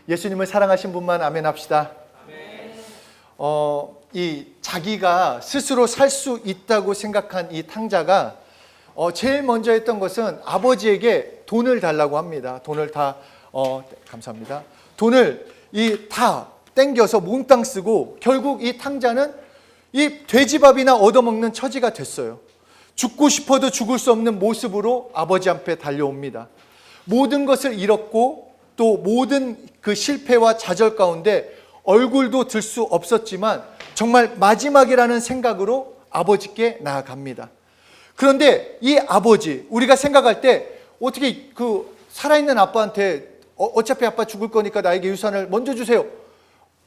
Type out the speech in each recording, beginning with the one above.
예수님을 사랑하신 분만 아멘 합시다. 이 자기가 스스로 살 수 있다고 생각한 이 탕자가 제일 먼저 했던 것은 아버지에게 돈을 달라고 합니다. 돈을 다 감사합니다. 돈을 다 땡겨서 몽땅 쓰고 결국 이 탕자는 이 돼지밥이나 얻어먹는 처지가 됐어요. 죽고 싶어도 죽을 수 없는 모습으로 아버지 앞에 달려옵니다. 모든 것을 잃었고 또 모든 그 실패와 좌절 가운데 얼굴도 들 수 없었지만 정말 마지막이라는 생각으로 아버지께 나아갑니다. 그런데 이 아버지, 우리가 생각할 때 어떻게 그 살아있는 아빠한테 어차피 아빠 죽을 거니까 나에게 유산을 먼저 주세요.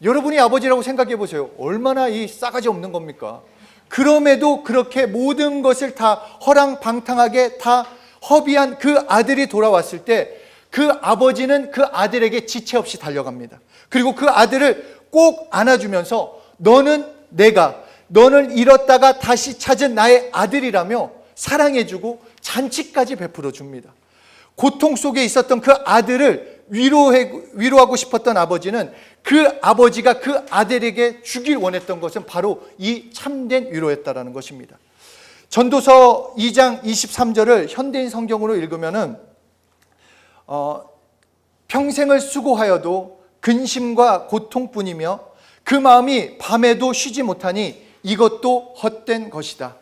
여러분이 아버지라고 생각해 보세요. 얼마나 이 싸가지 없는 겁니까? 그럼에도 그렇게 모든 것을 다 허랑방탕하게 다 허비한 그 아들이 돌아왔을 때 그 아버지는 그 아들에게 지체 없이 달려갑니다. 그리고 그 아들을 꼭 안아주면서 너는 잃었다가 다시 찾은 나의 아들이라며 사랑해주고 잔치까지 베풀어 줍니다. 고통 속에 있었던 그 아들을 위로하고 싶었던 아버지는 그 아버지가 그 아들에게 주길 원했던 것은 바로 이 참된 위로였다라는 것입니다. 전도서 2장 23절을 현대인 성경으로 읽으면은 평생을 수고하여도 근심과 고통뿐이며 그 마음이 밤에도 쉬지 못하니 이것도 헛된 것이다.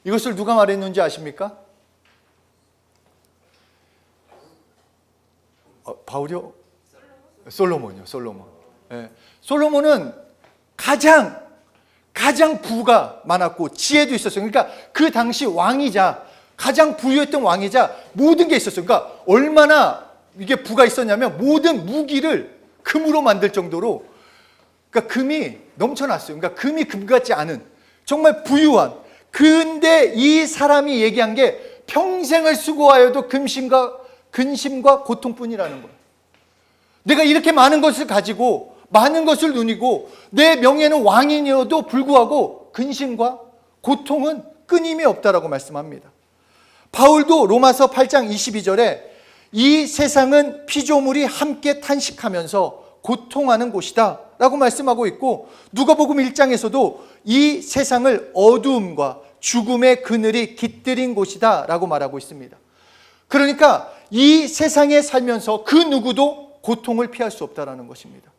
이것을 누가 말했는지 아십니까? 바울이요? 솔로몬이요. 솔로몬. 네. 솔로몬은 가장 부가 많았고 지혜도 있었어요. 그러니까 그 당시 왕이자 가장 부유했던 왕이자 모든 게 있었어요. 그러니까 얼마나 이게 부가 있었냐면 모든 무기를 금으로 만들 정도로, 그러니까 금이 넘쳐났어요. 그러니까 금이 금 같지 않은 정말 부유한. 근데 이 사람이 얘기한 게 평생을 수고하여도 근심과 고통뿐이라는 거예요. 내가 이렇게 많은 것을 가지고 많은 것을 누리고 내 명예는 왕인이어도 불구하고 근심과 고통은 끊임이 없다라고 말씀합니다. 바울도 로마서 8장 22절에 이 세상은 피조물이 함께 탄식하면서 고통하는 곳이다 라고 말씀하고 있고, 누가복음 1장에서도 이 세상을 어두움과 죽음의 그늘이 깃들인 곳이다 라고 말하고 있습니다. 그러니까 이 세상에 살면서 그 누구도 고통을 피할 수 없다라는 것입니다.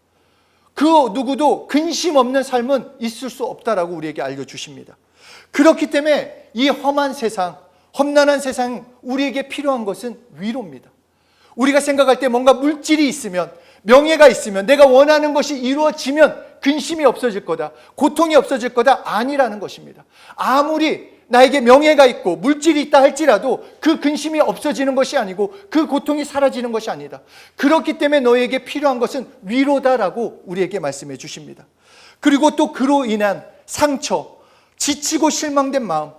그 누구도 근심 없는 삶은 있을 수 없다라고 우리에게 알려주십니다. 그렇기 때문에 이 험한 세상, 험난한 세상, 우리에게 필요한 것은 위로입니다. 우리가 생각할 때 뭔가 물질이 있으면, 명예가 있으면, 내가 원하는 것이 이루어지면 근심이 없어질 거다, 고통이 없어질 거다, 아니라는 것입니다. 아무리 나에게 명예가 있고 물질이 있다 할지라도 그 근심이 없어지는 것이 아니고 그 고통이 사라지는 것이 아니다. 그렇기 때문에 너에게 필요한 것은 위로다라고 우리에게 말씀해 주십니다. 그리고 또 그로 인한 상처, 지치고 실망된 마음,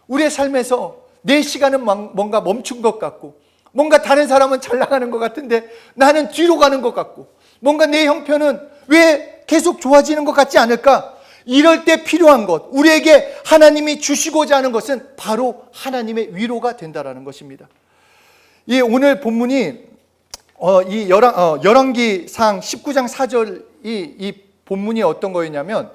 우리의 삶에서 내 시간은 뭔가 멈춘 것 같고, 뭔가 다른 사람은 잘 나가는 것 같은데 나는 뒤로 가는 것 같고, 뭔가 내 형편은 왜 계속 좋아지는 것 같지 않을까? 이럴 때 필요한 것, 우리에게 하나님이 주시고자 하는 것은 바로 하나님의 위로가 된다라는 것입니다. 이 오늘 본문이 이 열왕기상 19장 4절 이 본문이 어떤 거였냐면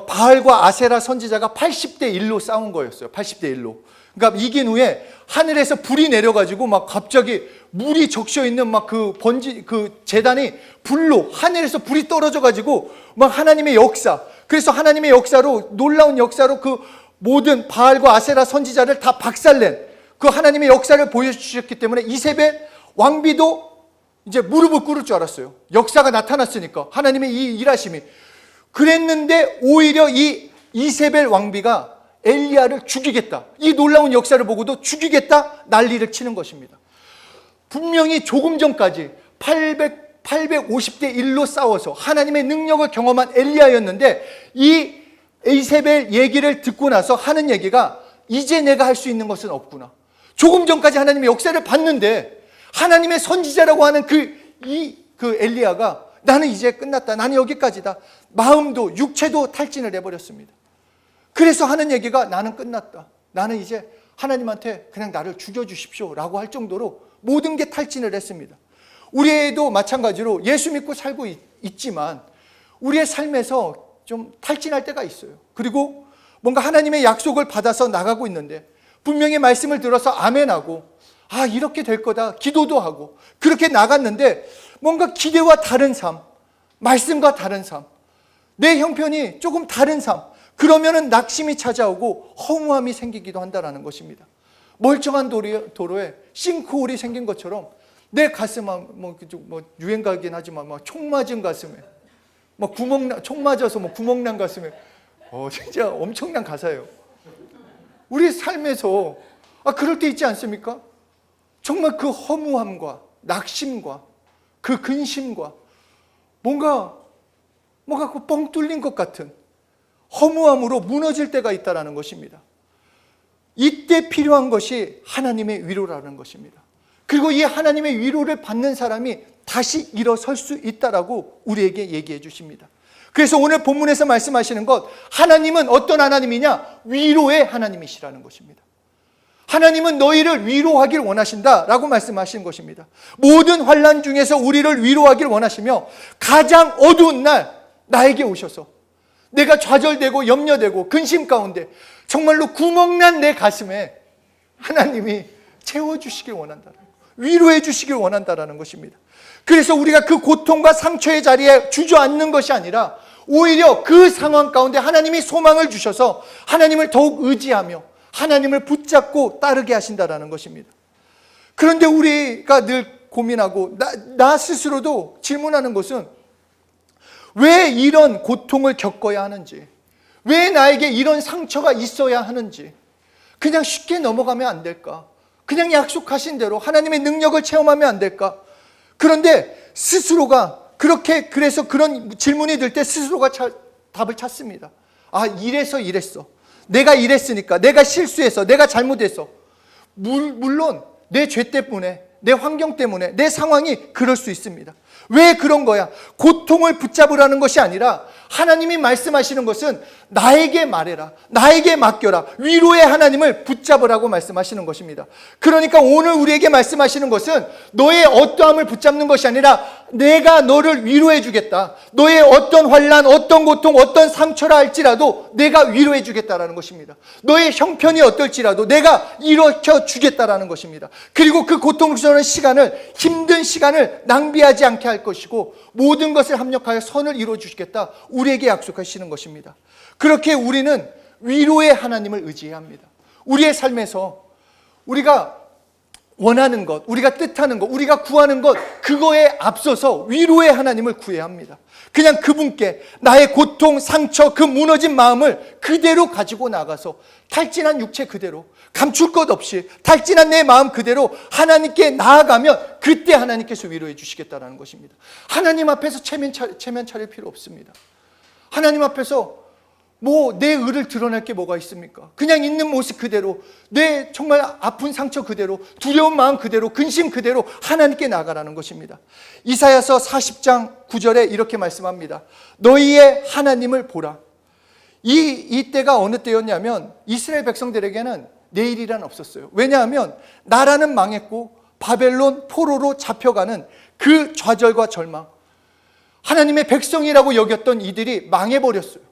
바알과 아세라 선지자가 80대 1로 싸운 거였어요. 80대 1로. 그러니까 이긴 후에 하늘에서 불이 내려가지고 막 갑자기 물이 적셔 있는 막 그 제단이 불로 하늘에서 불이 떨어져가지고 막 하나님의 역사. 그래서 하나님의 역사로, 놀라운 역사로 그 모든 바알과 아세라 선지자를 다 박살낸 그 하나님의 역사를 보여주셨기 때문에 이세벨 왕비도 이제 무릎을 꿇을 줄 알았어요. 역사가 나타났으니까 하나님의 이 일하심이. 그랬는데 오히려 이 이세벨 왕비가 엘리야를 죽이겠다, 이 놀라운 역사를 보고도 죽이겠다 난리를 치는 것입니다. 분명히 조금 전까지 850대 1로 싸워서 하나님의 능력을 경험한 엘리야였는데 이 이세벨 얘기를 듣고 나서 하는 얘기가 이제 내가 할 수 있는 것은 없구나. 조금 전까지 하나님의 역사를 봤는데 하나님의 선지자라고 하는 그 엘리야가 나는 이제 끝났다, 나는 여기까지다. 마음도 육체도 탈진을 해버렸습니다. 그래서 하는 얘기가 나는 끝났다, 나는 이제 하나님한테 그냥 나를 죽여주십시오 라고 할 정도로 모든 게 탈진을 했습니다. 우리도 마찬가지로 예수 믿고 살고 있지만 우리의 삶에서 좀 탈진할 때가 있어요. 그리고 뭔가 하나님의 약속을 받아서 나가고 있는데 분명히 말씀을 들어서 아멘하고 이렇게 될 거다 기도도 하고 그렇게 나갔는데 뭔가 기대와 다른 삶, 말씀과 다른 삶, 내 형편이 조금 다른 삶, 그러면은 낙심이 찾아오고 허무함이 생기기도 한다는 것입니다. 멀쩡한 도로에 싱크홀이 생긴 것처럼 내 가슴, 유행가긴 하지만 총 맞은 가슴에, 총 맞아서 구멍 난 가슴에, 진짜 엄청난 가사예요. 우리 삶에서 그럴 때 있지 않습니까? 정말 그 허무함과 낙심과 그 근심과 뭔가 뻥 뚫린 것 같은 허무함으로 무너질 때가 있다는 것입니다. 이때 필요한 것이 하나님의 위로라는 것입니다. 그리고 이 하나님의 위로를 받는 사람이 다시 일어설 수 있다라고 우리에게 얘기해 주십니다. 그래서 오늘 본문에서 말씀하시는 것, 하나님은 어떤 하나님이냐? 위로의 하나님이시라는 것입니다. 하나님은 너희를 위로하길 원하신다라고 말씀하신 것입니다. 모든 환난 중에서 우리를 위로하길 원하시며 가장 어두운 날 나에게 오셔서 내가 좌절되고 염려되고 근심 가운데 정말로 구멍난 내 가슴에 하나님이 채워주시길 원한다는, 위로해 주시길 원한다는 것입니다. 그래서 우리가 그 고통과 상처의 자리에 주저앉는 것이 아니라 오히려 그 상황 가운데 하나님이 소망을 주셔서 하나님을 더욱 의지하며 하나님을 붙잡고 따르게 하신다는 것입니다. 그런데 우리가 늘 고민하고 나 스스로도 질문하는 것은 왜 이런 고통을 겪어야 하는지, 왜 나에게 이런 상처가 있어야 하는지, 그냥 쉽게 넘어가면 안 될까? 그냥 약속하신 대로 하나님의 능력을 체험하면 안 될까? 그런데 스스로가 그래서 그런 질문이 들 때 스스로가 답을 찾습니다. 이랬어. 내가 이랬으니까, 내가 실수해서, 내가 잘못해서. 물론 내 죄 때문에, 내 환경 때문에, 내 상황이 그럴 수 있습니다. 왜 그런 거야? 고통을 붙잡으라는 것이 아니라 하나님이 말씀하시는 것은 나에게 말해라, 나에게 맡겨라, 위로의 하나님을 붙잡으라고 말씀하시는 것입니다. 그러니까 오늘 우리에게 말씀하시는 것은 너의 어떠함을 붙잡는 것이 아니라 내가 너를 위로해 주겠다. 너의 어떤 환난, 어떤 고통, 어떤 상처라 할지라도 내가 위로해 주겠다라는 것입니다. 너의 형편이 어떨지라도 내가 일으켜 주겠다라는 것입니다. 그리고 그 고통스러운 시간을, 힘든 시간을 낭비하지 않게 할 것이고 모든 것을 합력하여 선을 이루어 주시겠다, 우리에게 약속하시는 것입니다. 그렇게 우리는 위로의 하나님을 의지해야 합니다. 우리의 삶에서 우리가 원하는 것, 우리가 뜻하는 것, 우리가 구하는 것, 그거에 앞서서 위로의 하나님을 구해야 합니다. 그냥 그분께 나의 고통, 상처, 그 무너진 마음을 그대로 가지고 나가서 탈진한 육체 그대로, 감출 것 없이 탈진한 내 마음 그대로 하나님께 나아가면 그때 하나님께서 위로해 주시겠다는 것입니다. 하나님 앞에서 체면 차릴 필요 없습니다. 하나님 앞에서 내 의를 드러낼 게 뭐가 있습니까? 그냥 있는 모습 그대로, 내 정말 아픈 상처 그대로, 두려운 마음 그대로, 근심 그대로 하나님께 나가라는 것입니다. 이사야서 40장 9절에 이렇게 말씀합니다. 너희의 하나님을 보라. 이 때가 어느 때였냐면 이스라엘 백성들에게는 내일이란 없었어요. 왜냐하면 나라는 망했고 바벨론 포로로 잡혀가는 그 좌절과 절망, 하나님의 백성이라고 여겼던 이들이 망해버렸어요.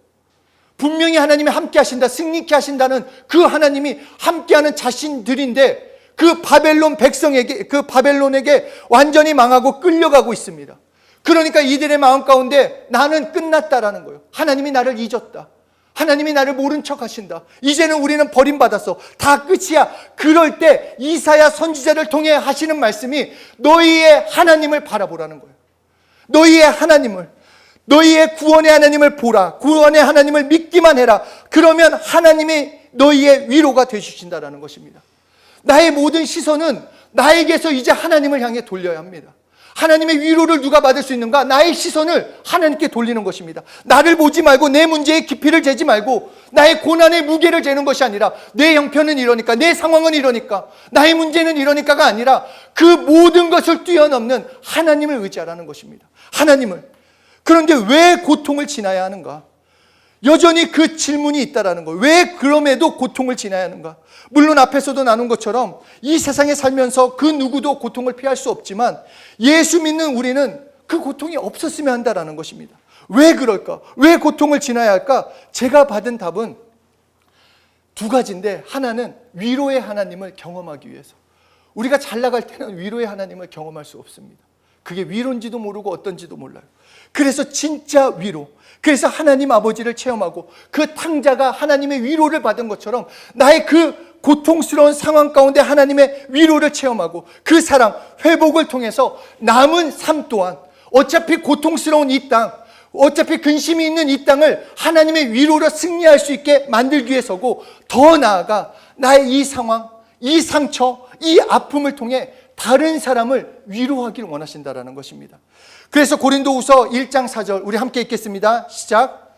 분명히 하나님이 함께 하신다, 승리케 하신다는 그 하나님이 함께하는 자신들인데 그 바벨론 백성에게, 그 바벨론에게 완전히 망하고 끌려가고 있습니다. 그러니까 이들의 마음 가운데 나는 끝났다라는 거예요. 하나님이 나를 잊었다, 하나님이 나를 모른 척 하신다, 이제는 우리는 버림받았어, 다 끝이야. 그럴 때 이사야 선지자를 통해 하시는 말씀이 너희의 하나님을 바라보라는 거예요. 너희의 하나님을, 너희의 구원의 하나님을 보라. 구원의 하나님을 믿기만 해라. 그러면 하나님이 너희의 위로가 되주신다는 것입니다. 나의 모든 시선은 나에게서 이제 하나님을 향해 돌려야 합니다. 하나님의 위로를 누가 받을 수 있는가? 나의 시선을 하나님께 돌리는 것입니다. 나를 보지 말고 내 문제의 깊이를 재지 말고 나의 고난의 무게를 재는 것이 아니라 내 형편은 이러니까, 내 상황은 이러니까, 나의 문제는 이러니까가 아니라 그 모든 것을 뛰어넘는 하나님을 의지하라는 것입니다. 하나님을. 그런데 왜 고통을 지나야 하는가? 여전히 그 질문이 있다라는 거예요. 왜 그럼에도 고통을 지나야 하는가? 물론 앞에서도 나눈 것처럼 이 세상에 살면서 그 누구도 고통을 피할 수 없지만 예수 믿는 우리는 그 고통이 없었으면 한다라는 것입니다. 왜 그럴까? 왜 고통을 지나야 할까? 제가 받은 답은 두 가지인데, 하나는 위로의 하나님을 경험하기 위해서. 우리가 잘 나갈 때는 위로의 하나님을 경험할 수 없습니다. 그게 위로인지도 모르고 어떤지도 몰라요. 그래서 진짜 위로, 그래서 하나님 아버지를 체험하고 그 탕자가 하나님의 위로를 받은 것처럼 나의 그 고통스러운 상황 가운데 하나님의 위로를 체험하고 그 사랑, 회복을 통해서 남은 삶 또한 어차피 고통스러운 이 땅, 어차피 근심이 있는 이 땅을 하나님의 위로로 승리할 수 있게 만들기 위해서고, 더 나아가 나의 이 상황, 이 상처, 이 아픔을 통해 다른 사람을 위로하기를 원하신다라는 것입니다. 그래서 고린도후서 1장 4절 우리 함께 읽겠습니다. 시작.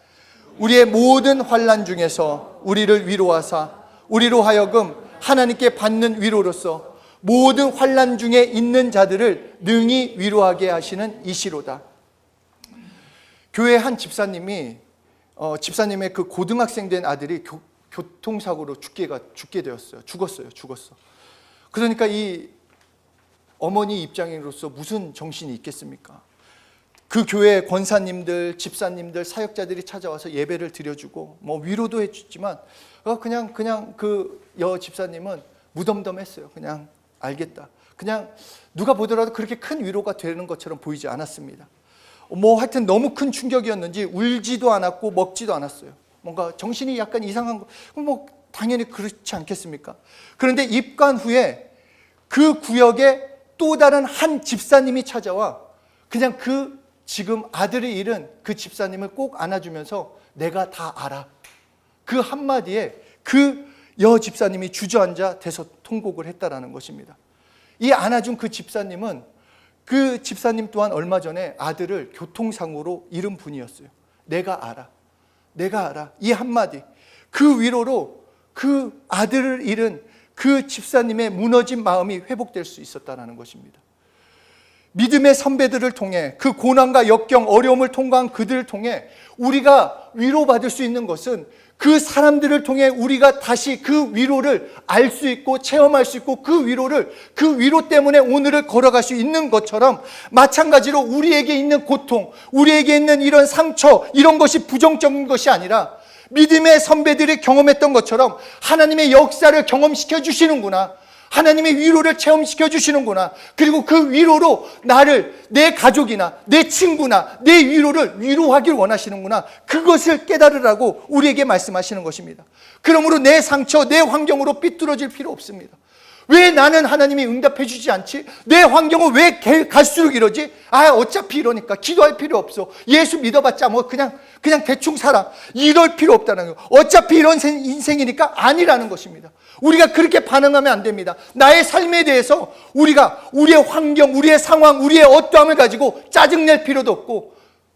우리의 모든 환난 중에서 우리를 위로하사 우리로 하여금 하나님께 받는 위로로서 모든 환난 중에 있는 자들을 능히 위로하게 하시는 이시로다. 교회 한 집사님이 집사님의 그 고등학생 된 아들이 교통사고로 죽게 되었어요. 죽었어. 그러니까 이 어머니 입장으로서 무슨 정신이 있겠습니까? 그 교회 권사님들, 집사님들, 사역자들이 찾아와서 예배를 드려주고 뭐 위로도 해주지만 그냥 그 여 집사님은 무덤덤했어요. 그냥 알겠다. 그냥 누가 보더라도 그렇게 큰 위로가 되는 것처럼 보이지 않았습니다. 뭐 하여튼 너무 큰 충격이었는지 울지도 않았고 먹지도 않았어요. 뭔가 정신이 약간 이상한 거, 뭐 당연히 그렇지 않겠습니까? 그런데 입관 후에 그 구역에 또 다른 한 집사님이 찾아와 그냥 그 지금 아들을 잃은 그 집사님을 꼭 안아주면서 내가 다 알아. 그 한마디에 그 여 집사님이 주저앉아 대서통곡을 했다라는 것입니다. 이 안아준 그 집사님은 그 집사님 또한 얼마 전에 아들을 교통사고로 잃은 분이었어요. 내가 알아. 이 한마디, 그 위로로 그 아들을 잃은 그 집사님의 무너진 마음이 회복될 수 있었다는 것입니다. 믿음의 선배들을 통해 그 고난과 역경, 어려움을 통과한 그들을 통해 우리가 위로받을 수 있는 것은 그 사람들을 통해 우리가 다시 그 위로를 알 수 있고 체험할 수 있고 그 위로 때문에 오늘을 걸어갈 수 있는 것처럼, 마찬가지로 우리에게 있는 고통, 우리에게 있는 이런 상처, 이런 것이 부정적인 것이 아니라 믿음의 선배들이 경험했던 것처럼 하나님의 역사를 경험시켜 주시는구나, 하나님의 위로를 체험시켜 주시는구나, 그리고 그 위로로 나를, 내 가족이나 내 친구나 내 위로를 위로하길 원하시는구나, 그것을 깨달으라고 우리에게 말씀하시는 것입니다. 그러므로 내 상처, 내 환경으로 삐뚤어질 필요 없습니다. 왜 나는 하나님이 응답해 주지 않지? 내 환경은 왜 갈수록 이러지? 어차피 이러니까 기도할 필요 없어. 예수 믿어봤자 뭐 그냥 대충 살아. 이럴 필요 없다는 거예요. 어차피 이런 인생이니까 아니라는 것입니다. 우리가 그렇게 반응하면 안 됩니다. 나의 삶에 대해서 우리가 우리의 환경, 우리의 상황, 우리의 어떠함을 가지고 짜증낼 필요도 없고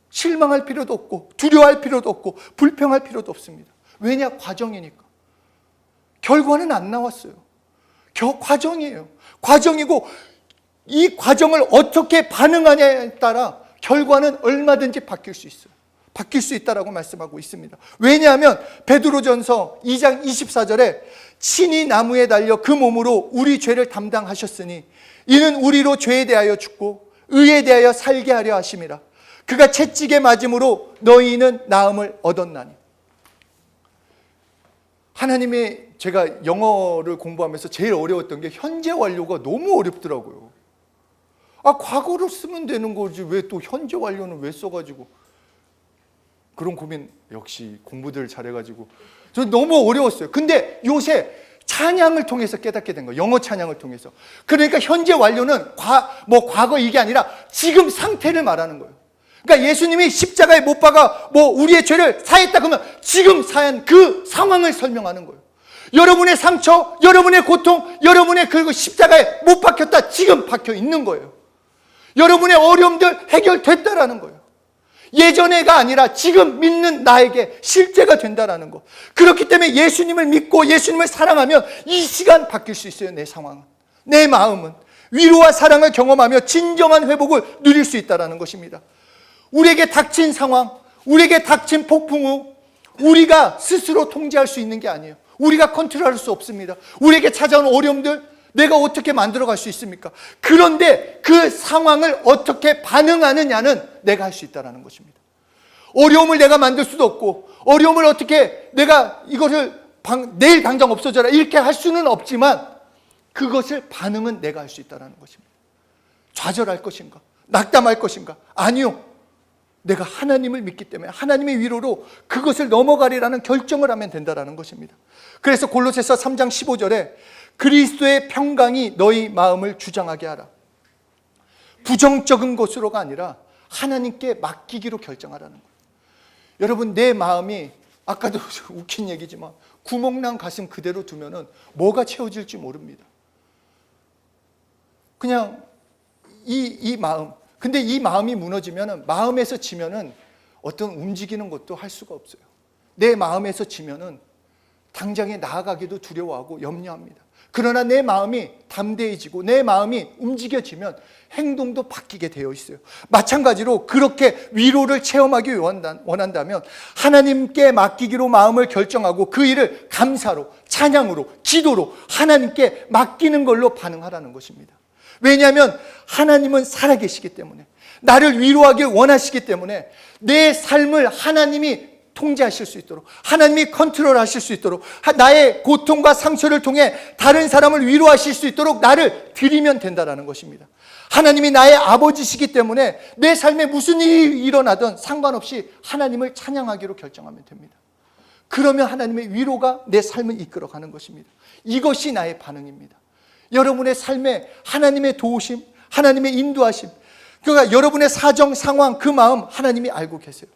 실망할 필요도 없고 두려워할 필요도 없고 불평할 필요도 없습니다. 왜냐? 과정이니까. 결과는 안 나왔어요. 과정이에요. 과정이고 이 과정을 어떻게 반응하냐에 따라 결과는 얼마든지 바뀔 수 있어요. 바뀔 수 있다라고 말씀하고 있습니다. 왜냐하면 베드로전서 2장 24절에 친히 나무에 달려 그 몸으로 우리 죄를 담당하셨으니 이는 우리로 죄에 대하여 죽고 의에 대하여 살게 하려 하심이라. 그가 채찍에 맞음으로 너희는 나음을 얻었나니. 하나님의, 제가 영어를 공부하면서 제일 어려웠던 게 현재 완료가 너무 어렵더라고요. 과거로 쓰면 되는 거지 왜 또 현재 완료는 왜 써가지고, 그런 고민, 역시 공부들 잘해가지고 저 너무 어려웠어요. 근데 요새 찬양을 통해서 깨닫게 된 거예요. 영어 찬양을 통해서. 그러니까 현재 완료는 과거 이게 아니라 지금 상태를 말하는 거예요. 그러니까 예수님이 십자가에 못 박아 우리의 죄를 사했다 그러면 지금 사한 그 상황을 설명하는 거예요. 여러분의 상처, 여러분의 고통, 여러분의 그리고 십자가에 못 박혔다, 지금 박혀 있는 거예요. 여러분의 어려움들 해결됐다라는 거예요. 예전에가 아니라 지금 믿는 나에게 실제가 된다라는 거. 그렇기 때문에 예수님을 믿고 예수님을 사랑하면 이 시간 바뀔 수 있어요. 내 상황은, 내 마음은 위로와 사랑을 경험하며 진정한 회복을 누릴 수 있다라는 것입니다. 우리에게 닥친 상황, 우리에게 닥친 폭풍우, 우리가 스스로 통제할 수 있는 게 아니에요. 우리가 컨트롤할 수 없습니다. 우리에게 찾아온 어려움들 내가 어떻게 만들어갈 수 있습니까? 그런데 그 상황을 어떻게 반응하느냐는 내가 할 수 있다는 것입니다. 어려움을 내가 만들 수도 없고, 어려움을 어떻게 내가 이것을 내일 당장 없어져라 이렇게 할 수는 없지만, 그것을 반응은 내가 할 수 있다는 것입니다. 좌절할 것인가? 낙담할 것인가? 아니요. 내가 하나님을 믿기 때문에 하나님의 위로로 그것을 넘어가리라는 결정을 하면 된다는 것입니다. 그래서 골로새서 3장 15절에 그리스도의 평강이 너희 마음을 주장하게 하라. 부정적인 것으로가 아니라 하나님께 맡기기로 결정하라는 거예요. 여러분, 내 마음이 아까도 웃긴 얘기지만 구멍난 가슴 그대로 두면은 뭐가 채워질지 모릅니다. 그냥 이 마음. 근데 이 마음이 무너지면은, 마음에서 지면은 어떤 움직이는 것도 할 수가 없어요. 내 마음에서 지면은 당장에 나아가기도 두려워하고 염려합니다. 그러나 내 마음이 담대해지고 내 마음이 움직여지면 행동도 바뀌게 되어 있어요. 마찬가지로 그렇게 위로를 체험하기 원한다면 하나님께 맡기기로 마음을 결정하고 그 일을 감사로, 찬양으로, 기도로 하나님께 맡기는 걸로 반응하라는 것입니다. 왜냐하면 하나님은 살아계시기 때문에, 나를 위로하길 원하시기 때문에 내 삶을 하나님이 통제하실 수 있도록, 하나님이 컨트롤하실 수 있도록, 나의 고통과 상처를 통해 다른 사람을 위로하실 수 있도록 나를 드리면 된다는 것입니다. 하나님이 나의 아버지시기 때문에 내 삶에 무슨 일이 일어나든 상관없이 하나님을 찬양하기로 결정하면 됩니다. 그러면 하나님의 위로가 내 삶을 이끌어가는 것입니다. 이것이 나의 반응입니다. 여러분의 삶에 하나님의 도우심, 하나님의 인도하심, 그러니까 여러분의 사정, 상황, 그 마음 하나님이 알고 계세요.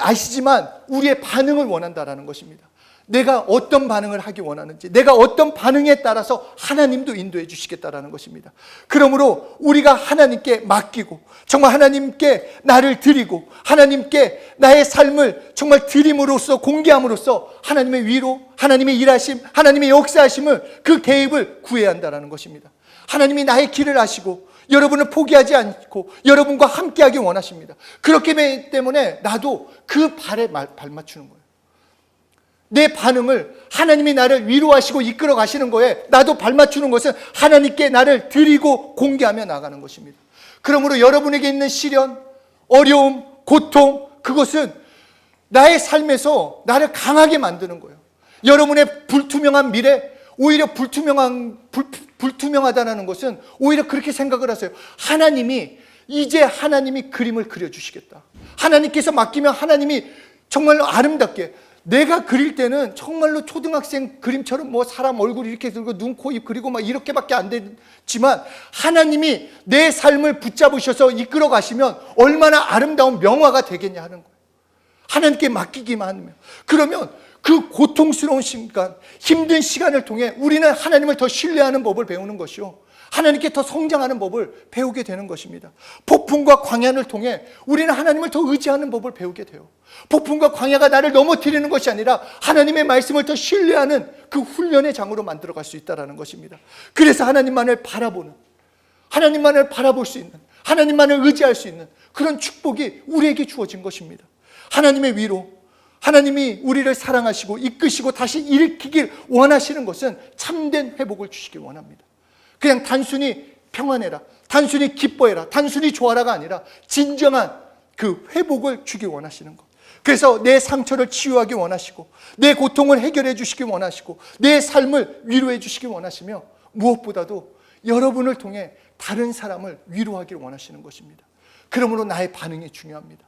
아시지만 우리의 반응을 원한다는 것입니다. 내가 어떤 반응을 하기 원하는지, 내가 어떤 반응에 따라서 하나님도 인도해 주시겠다는 것입니다. 그러므로 우리가 하나님께 맡기고 정말 하나님께 나를 드리고 하나님께 나의 삶을 정말 드림으로써, 공개함으로써 하나님의 위로, 하나님의 일하심, 하나님의 역사하심을, 그 개입을 구해야 한다는 것입니다. 하나님이 나의 길을 아시고 여러분을 포기하지 않고 여러분과 함께하기 원하십니다. 그렇기 때문에 나도 그 발에 발맞추는 거예요. 내 반응을 하나님이 나를 위로하시고 이끌어 가시는 거에 나도 발맞추는 것은 하나님께 나를 드리고 공개하며 나가는 것입니다. 그러므로 여러분에게 있는 시련, 어려움, 고통, 그것은 나의 삶에서 나를 강하게 만드는 거예요. 여러분의 불투명한 미래, 오히려 불투명하다는 것은 오히려 그렇게 생각을 하세요. 이제 하나님이 그림을 그려주시겠다. 하나님께서 맡기면 하나님이 정말로 아름답게, 내가 그릴 때는 정말로 초등학생 그림처럼 뭐 사람 얼굴 이렇게 들고 눈, 코, 입 그리고 막 이렇게밖에 안 되지만 하나님이 내 삶을 붙잡으셔서 이끌어 가시면 얼마나 아름다운 명화가 되겠냐 하는 거예요. 하나님께 맡기기만 하면. 그러면 그 고통스러운 시간, 힘든 시간을 통해 우리는 하나님을 더 신뢰하는 법을 배우는 것이요, 하나님께 더 성장하는 법을 배우게 되는 것입니다. 폭풍과 광야를 통해 우리는 하나님을 더 의지하는 법을 배우게 돼요. 폭풍과 광야가 나를 넘어뜨리는 것이 아니라 하나님의 말씀을 더 신뢰하는 그 훈련의 장으로 만들어갈 수 있다는 것입니다. 그래서 하나님만을 바라볼 수 있는, 하나님만을 의지할 수 있는 그런 축복이 우리에게 주어진 것입니다. 하나님의 위로, 하나님이 우리를 사랑하시고 이끄시고 다시 일으키길 원하시는 것은 참된 회복을 주시길 원합니다. 그냥 단순히 평안해라, 단순히 기뻐해라, 단순히 좋아라가 아니라 진정한 그 회복을 주길 원하시는 것. 그래서 내 상처를 치유하기 원하시고 내 고통을 해결해 주시기 원하시고 내 삶을 위로해 주시기 원하시며 무엇보다도 여러분을 통해 다른 사람을 위로하기를 원하시는 것입니다. 그러므로 나의 반응이 중요합니다.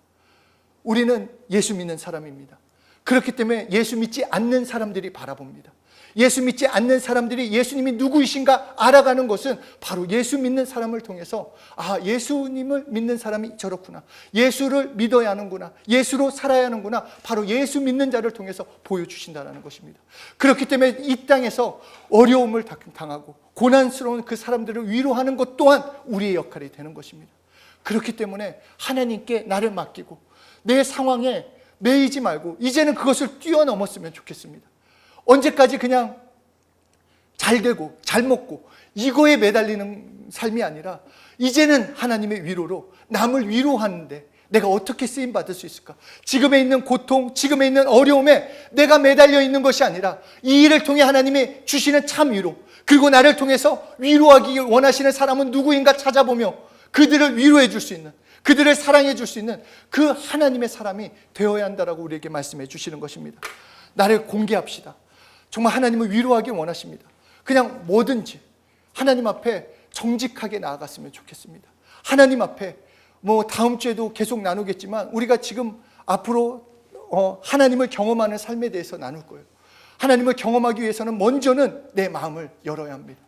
우리는 예수 믿는 사람입니다. 그렇기 때문에 예수 믿지 않는 사람들이 바라봅니다. 예수 믿지 않는 사람들이 예수님이 누구이신가 알아가는 것은 바로 예수 믿는 사람을 통해서, 예수님을 믿는 사람이 저렇구나, 예수를 믿어야 하는구나, 예수로 살아야 하는구나, 바로 예수 믿는 자를 통해서 보여주신다는 것입니다. 그렇기 때문에 이 땅에서 어려움을 당하고 고난스러운 그 사람들을 위로하는 것 또한 우리의 역할이 되는 것입니다. 그렇기 때문에 하나님께 나를 맡기고 내 상황에 매이지 말고 이제는 그것을 뛰어넘었으면 좋겠습니다. 언제까지 그냥 잘 되고 잘 먹고 이거에 매달리는 삶이 아니라 이제는 하나님의 위로로 남을 위로하는데, 내가 어떻게 쓰임 받을 수 있을까? 지금에 있는 고통, 지금에 있는 어려움에 내가 매달려 있는 것이 아니라 이 일을 통해 하나님이 주시는 참 위로, 그리고 나를 통해서 위로하기 원하시는 사람은 누구인가 찾아보며 그들을 위로해 줄 수 있는, 그들을 사랑해 줄 수 있는 그 하나님의 사람이 되어야 한다라고 우리에게 말씀해 주시는 것입니다. 나를 공개합시다. 정말 하나님을 위로하기 원하십니다. 그냥 뭐든지 하나님 앞에 정직하게 나아갔으면 좋겠습니다. 하나님 앞에 다음 주에도 계속 나누겠지만 우리가 지금 앞으로 하나님을 경험하는 삶에 대해서 나눌 거예요. 하나님을 경험하기 위해서는 먼저는 내 마음을 열어야 합니다.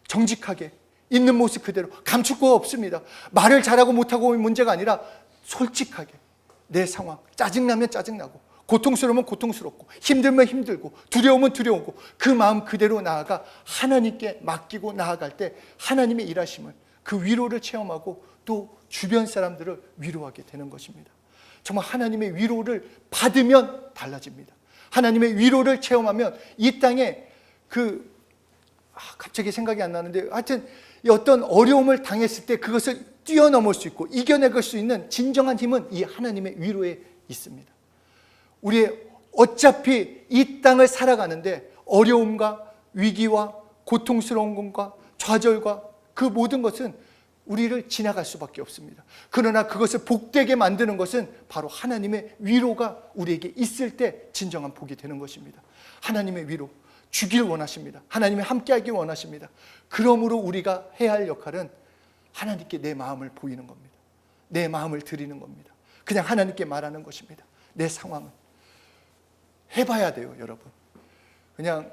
정직하게 있는 모습 그대로, 감출 거 없습니다. 말을 잘하고 못하고 문제가 아니라 솔직하게 내 상황, 짜증나면 짜증나고, 고통스러우면 고통스럽고, 힘들면 힘들고, 두려우면 두려우고, 그 마음 그대로 나아가 하나님께 맡기고 나아갈 때 하나님의 일하심을, 그 위로를 체험하고 또 주변 사람들을 위로하게 되는 것입니다. 정말 하나님의 위로를 받으면 달라집니다. 하나님의 위로를 체험하면 이 땅에 갑자기 생각이 안 나는데, 하여튼 어떤 어려움을 당했을 때 그것을 뛰어넘을 수 있고 이겨내갈 수 있는 진정한 힘은 이 하나님의 위로에 있습니다. 우리의 어차피 이 땅을 살아가는데 어려움과 위기와 고통스러운 것과 좌절과 그 모든 것은 우리를 지나갈 수밖에 없습니다. 그러나 그것을 복되게 만드는 것은 바로 하나님의 위로가 우리에게 있을 때 진정한 복이 되는 것입니다. 하나님의 위로 주길 원하십니다. 하나님이 함께하기 원하십니다. 그러므로 우리가 해야 할 역할은 하나님께 내 마음을 보이는 겁니다. 내 마음을 드리는 겁니다. 그냥 하나님께 말하는 것입니다. 내 상황은 해봐야 돼요, 여러분. 그냥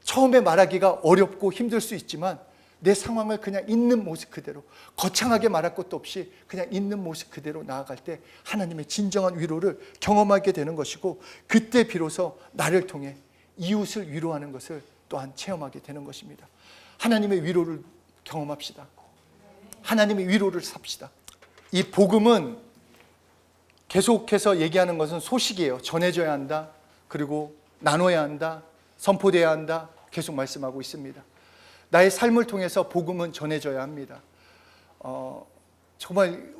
처음에 말하기가 어렵고 힘들 수 있지만 내 상황을 그냥 있는 모습 그대로, 거창하게 말할 것도 없이 그냥 있는 모습 그대로 나아갈 때 하나님의 진정한 위로를 경험하게 되는 것이고, 그때 비로소 나를 통해 이웃을 위로하는 것을 또한 체험하게 되는 것입니다. 하나님의 위로를 경험합시다. 하나님의 위로를 삽시다. 이 복음은 계속해서 얘기하는 것은 소식이에요. 전해져야 한다, 그리고 나눠야 한다, 선포돼야 한다, 계속 말씀하고 있습니다. 나의 삶을 통해서 복음은 전해져야 합니다. 정말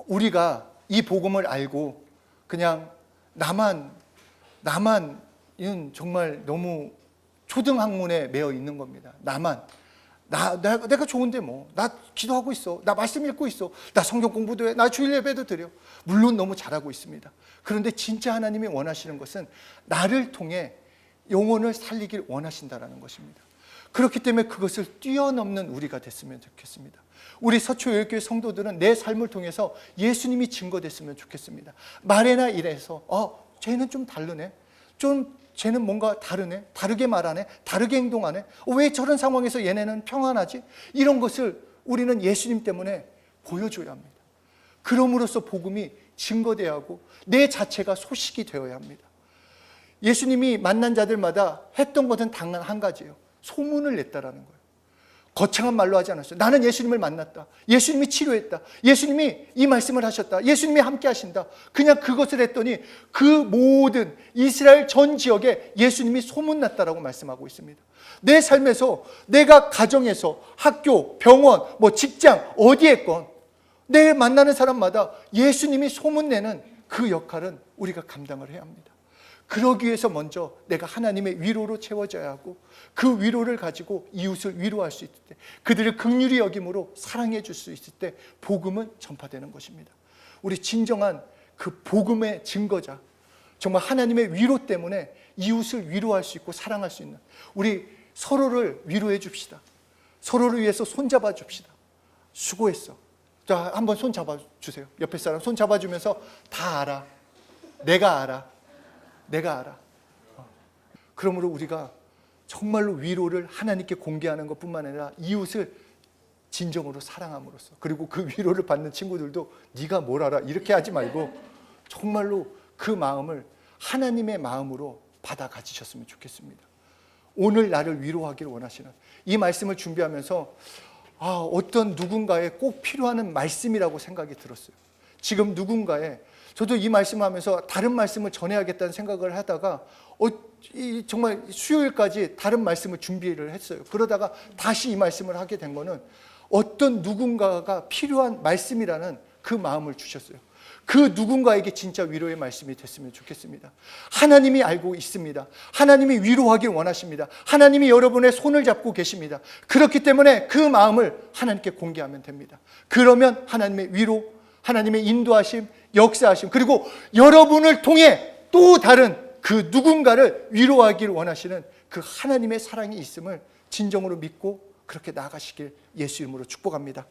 우리가 이 복음을 알고 그냥 나만은 정말 너무 초등학문에 매여 있는 겁니다. 내가 좋은데 나 기도하고 있어, 나 말씀 읽고 있어, 나 성경 공부도 해, 나 주일 예배도 드려. 물론 너무 잘하고 있습니다. 그런데 진짜 하나님이 원하시는 것은 나를 통해 영혼을 살리길 원하신다라는 것입니다. 그렇기 때문에 그것을 뛰어넘는 우리가 됐으면 좋겠습니다. 우리 서초요일교회 성도들은 내 삶을 통해서 예수님이 증거됐으면 좋겠습니다. 말이나 일에서 쟤는 좀 다르네, 쟤는 뭔가 다르네, 다르게 말하네, 다르게 행동하네, 왜 저런 상황에서 얘네는 평안하지? 이런 것을 우리는 예수님 때문에 보여줘야 합니다. 그럼으로써 복음이 증거되어야 하고 내 자체가 소식이 되어야 합니다. 예수님이 만난 자들마다 했던 것은 단 한 가지예요. 소문을 냈다라는 거예요. 거창한 말로 하지 않았어요. 나는 예수님을 만났다, 예수님이 치료했다, 예수님이 이 말씀을 하셨다, 예수님이 함께 하신다. 그냥 그것을 했더니 그 모든 이스라엘 전 지역에 예수님이 소문났다라고 말씀하고 있습니다. 내 삶에서, 내가 가정에서, 학교, 병원, 직장 어디에 있건 내 만나는 사람마다 예수님이 소문내는 그 역할은 우리가 감당을 해야 합니다. 그러기 위해서 먼저 내가 하나님의 위로로 채워져야 하고, 그 위로를 가지고 이웃을 위로할 수 있을 때, 그들을 긍휼히 여김으로 사랑해 줄 수 있을 때 복음은 전파되는 것입니다. 우리 진정한 그 복음의 증거자, 정말 하나님의 위로 때문에 이웃을 위로할 수 있고 사랑할 수 있는, 우리 서로를 위로해 줍시다. 서로를 위해서 손잡아 줍시다. 수고했어. 자, 한번 손 잡아주세요. 옆에 사람 손 잡아주면서 다 알아, 내가 알아, 내가 알아. 그러므로 우리가 정말로 위로를 하나님께 공개하는 것뿐만 아니라 이웃을 진정으로 사랑함으로써, 그리고 그 위로를 받는 친구들도 네가 뭘 알아 이렇게 하지 말고 정말로 그 마음을 하나님의 마음으로 받아 가지셨으면 좋겠습니다. 오늘 나를 위로하기를 원하시는 이 말씀을 준비하면서 어떤 누군가에 꼭 필요한 말씀이라고 생각이 들었어요. 지금 누군가에, 저도 이 말씀을 하면서 다른 말씀을 전해야겠다는 생각을 하다가 정말 수요일까지 다른 말씀을 준비를 했어요. 그러다가 다시 이 말씀을 하게 된 거는 어떤 누군가가 필요한 말씀이라는 그 마음을 주셨어요. 그 누군가에게 진짜 위로의 말씀이 됐으면 좋겠습니다. 하나님이 알고 있습니다. 하나님이 위로하길 원하십니다. 하나님이 여러분의 손을 잡고 계십니다. 그렇기 때문에 그 마음을 하나님께 공개하면 됩니다. 그러면 하나님의 위로, 하나님의 인도하심, 역사하심, 그리고 여러분을 통해 또 다른 그 누군가를 위로하길 원하시는 그 하나님의 사랑이 있음을 진정으로 믿고 그렇게 나아가시길 예수 이름으로 축복합니다.